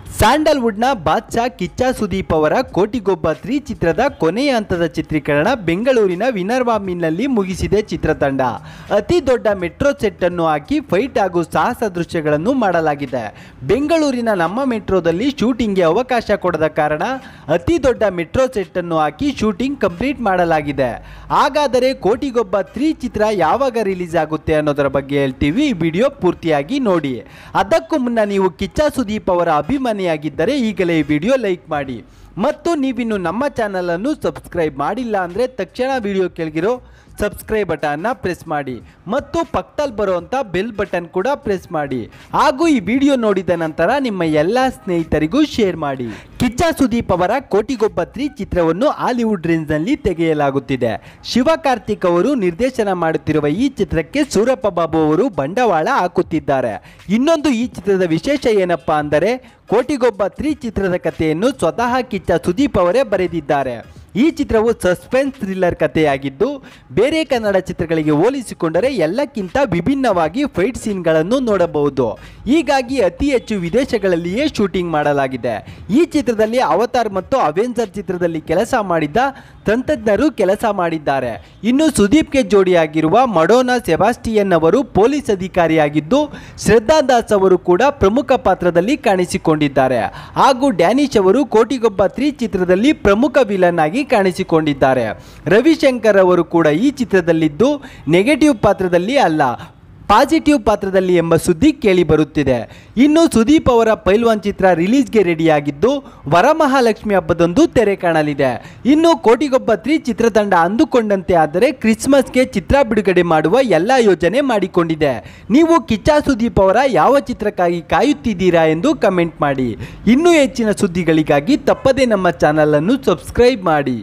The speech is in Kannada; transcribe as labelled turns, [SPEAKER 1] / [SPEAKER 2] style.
[SPEAKER 1] ಸ್ಯಾಂಡಲ್ವುಡ್ನ ಬಾದ್ಶಾ ಕಿಚ್ಚ ಸುದೀಪ್ ಅವರ ಕೋಟಿಗೊಬ್ಬ 3 ಚಿತ್ರದ ಕೊನೆಯ ಹಂತದ ಚಿತ್ರೀಕರಣ ಬೆಂಗಳೂರಿನ ವಿನರ್ವಾ ಮಿಲ್ನಲ್ಲಿ ಮುಗಿಸಿದೆ ಚಿತ್ರತಂಡ. ಅತಿ ದೊಡ್ಡ ಮೆಟ್ರೋ ಸೆಟ್ ಅನ್ನು ಹಾಕಿ ಫೈಟ್ ಹಾಗೂ ಸಾಹಸ ದೃಶ್ಯಗಳನ್ನು ಮಾಡಲಾಗಿದೆ. ಬೆಂಗಳೂರಿನ ನಮ್ಮ ಮೆಟ್ರೋದಲ್ಲಿ ಶೂಟಿಂಗ್ಗೆ ಅವಕಾಶ ಕೊಡದ ಕಾರಣ ಅತಿ ದೊಡ್ಡ ಮೆಟ್ರೋ ಸೆಟ್ ಅನ್ನು ಹಾಕಿ ಶೂಟಿಂಗ್ ಕಂಪ್ಲೀಟ್ ಮಾಡಲಾಗಿದೆ. ಹಾಗಾದರೆ ಕೋಟಿಗೊಬ್ಬ 3 ಚಿತ್ರ ಯಾವಾಗ ರಿಲೀಸ್ ಆಗುತ್ತೆ ಅನ್ನೋದರ ಬಗ್ಗೆ ಹೇಳ್ತೀವಿ. ಈ ವಿಡಿಯೋ ಪೂರ್ತಿಯಾಗಿ ನೋಡಿ. ಅದಕ್ಕೂ ಮುನ್ನ ನೀವು ಕಿಚ್ಚ ಸುದೀಪ್ ಅವರ ಅಭಿಮಾನಿಯಾಗಿದ್ದರೆ ಈಗಲೇ ಈ ವಿಡಿಯೋ ಲೈಕ್ ಮಾಡಿ ಮತ್ತು ನೀವಿನ್ನು ನಮ್ಮ ಚಾನಲ್ ಅನ್ನು ಸಬ್ಸ್ಕ್ರೈಬ್ ಮಾಡಿಲ್ಲ ಅಂದರೆ ತಕ್ಷಣ ವಿಡಿಯೋ ಕೆಳಗಿರೋ ಸಬ್ಸ್ಕ್ರೈಬ್ ಬಟನ್ನ ಪ್ರೆಸ್ ಮಾಡಿ ಮತ್ತು ಪಕ್ಕದಲ್ಲಿ ಬರುವಂಥ ಬೆಲ್ ಬಟನ್ ಕೂಡ ಪ್ರೆಸ್ ಮಾಡಿ. ಹಾಗೂ ಈ ವಿಡಿಯೋ ನೋಡಿದ ನಂತರ ನಿಮ್ಮ ಎಲ್ಲ ಸ್ನೇಹಿತರಿಗೂ ಶೇರ್ ಮಾಡಿ. ಕಿಚ್ಚ ಸುದೀಪ್ ಅವರ ಕೋಟಿಗೊಬ್ಬ 3 ಚಿತ್ರವನ್ನು ಹಾಲಿವುಡ್ ರೇಂಜ್ನಲ್ಲಿ ತೆಗೆಯಲಾಗುತ್ತಿದೆ. ಶಿವಕಾರ್ತಿಕ್ ಅವರು ನಿರ್ದೇಶನ ಮಾಡುತ್ತಿರುವ ಈ ಚಿತ್ರಕ್ಕೆ ಸೂರಪ್ಪ ಬಾಬು ಅವರು ಬಂಡವಾಳ ಹಾಕುತ್ತಿದ್ದಾರೆ. ಇನ್ನೊಂದು ಈ ಚಿತ್ರದ ವಿಶೇಷ ಏನಪ್ಪಾ ಅಂದರೆ ಕೋಟಿಗೊಬ್ಬ 3 ಚಿತ್ರದ ಕಥೆಯನ್ನು ಸ್ವತಃ ಕಿಚ್ಚ ಸುದೀಪ್ ಅವರೇ ಬರೆದಿದ್ದಾರೆ. ಈ ಚಿತ್ರವು ಸಸ್ಪೆನ್ಸ್ ಥ್ರಿಲ್ಲರ್ ಕಥೆಯಾಗಿದ್ದು ಬೇರೆ ಕನ್ನಡ ಚಿತ್ರಗಳಿಗೆ ಹೋಲಿಸಿಕೊಂಡರೆ ಎಲ್ಲಕ್ಕಿಂತ ವಿಭಿನ್ನವಾಗಿ ಫೈಟ್ ಸೀನ್ಗಳನ್ನು ನೋಡಬಹುದು. ಹೀಗಾಗಿ ಅತಿ ಹೆಚ್ಚು ವಿದೇಶಗಳಲ್ಲಿಯೇ ಶೂಟಿಂಗ್ ಮಾಡಲಾಗಿದೆ. ಈ ಚಿತ್ರದಲ್ಲಿ ಅವತಾರ್ ಮತ್ತು ಅವೆಂಜರ್ ಚಿತ್ರದಲ್ಲಿ ಕೆಲಸ ಮಾಡಿದ್ದ ತಂತ್ರಜ್ಞರು ಕೆಲಸ ಮಾಡಿದ್ದಾರೆ. ಇನ್ನು ಸುದೀಪ್ಗೆ ಜೋಡಿಯಾಗಿರುವ ಮಡೋನಾ ಸೆಬಾಸ್ಟಿಯನ್ ಅವರು ಪೊಲೀಸ್ ಅಧಿಕಾರಿಯಾಗಿದ್ದು ಶ್ರದ್ಧಾ ದಾಸ್ ಅವರು ಕೂಡ ಪ್ರಮುಖ ಪಾತ್ರದಲ್ಲಿ ಕಾಣಿಸಿಕೊಂಡಿದ್ದಾರೆ. ಹಾಗೂ ಡ್ಯಾನಿಶ್ ಅವರು ಕೋಟಿಗೊಬ್ಬ 3 ಚಿತ್ರದಲ್ಲಿ ಪ್ರಮುಖ ವಿಲನ್ ಆಗಿ ಕಾಣಿಸಿಕೊಂಡಿದ್ದಾರೆ. ರವಿಶಂಕರ್ ಅವರು ಕೂಡ ಈ ಚಿತ್ರದಲ್ಲಿದ್ದು ನೆಗೆಟಿವ್ ಪಾತ್ರದಲ್ಲಿ ಅಲ್ಲ, ಪಾಸಿಟಿವ್ ಪಾತ್ರದಲ್ಲಿ ಎಂಬ ಸುದ್ದಿ ಕೇಳಿ ಬರುತ್ತಿದೆ. ಇನ್ನು ಸುದೀಪ್ ಅವರ ಪೈಲ್ವಾನ್ ಚಿತ್ರ ರಿಲೀಸ್ಗೆ ರೆಡಿಯಾಗಿದ್ದು ವರಮಹಾಲಕ್ಷ್ಮಿ ಹಬ್ಬದಂದು ತೆರೆ ಕಾಣಲಿದೆ. ಇನ್ನು ಕೋಟಿಗೊಬ್ಬ 3 ಚಿತ್ರತಂಡ ಅಂದುಕೊಂಡಂತೆ ಆದರೆ ಕ್ರಿಸ್ಮಸ್ಗೆ ಚಿತ್ರ ಬಿಡುಗಡೆ ಮಾಡುವ ಎಲ್ಲ ಯೋಜನೆ ಮಾಡಿಕೊಂಡಿದೆ. ನೀವು ಕಿಚ್ಚ ಸುದೀಪ್ ಅವರ ಯಾವ ಚಿತ್ರಕ್ಕಾಗಿ ಕಾಯುತ್ತಿದ್ದೀರಾ ಎಂದು ಕಮೆಂಟ್ ಮಾಡಿ. ಇನ್ನೂ ಹೆಚ್ಚಿನ ಸುದ್ದಿಗಳಿಗಾಗಿ ತಪ್ಪದೇ ನಮ್ಮ ಚಾನಲ್ ಅನ್ನು ಸಬ್ಸ್ಕ್ರೈಬ್ ಮಾಡಿ.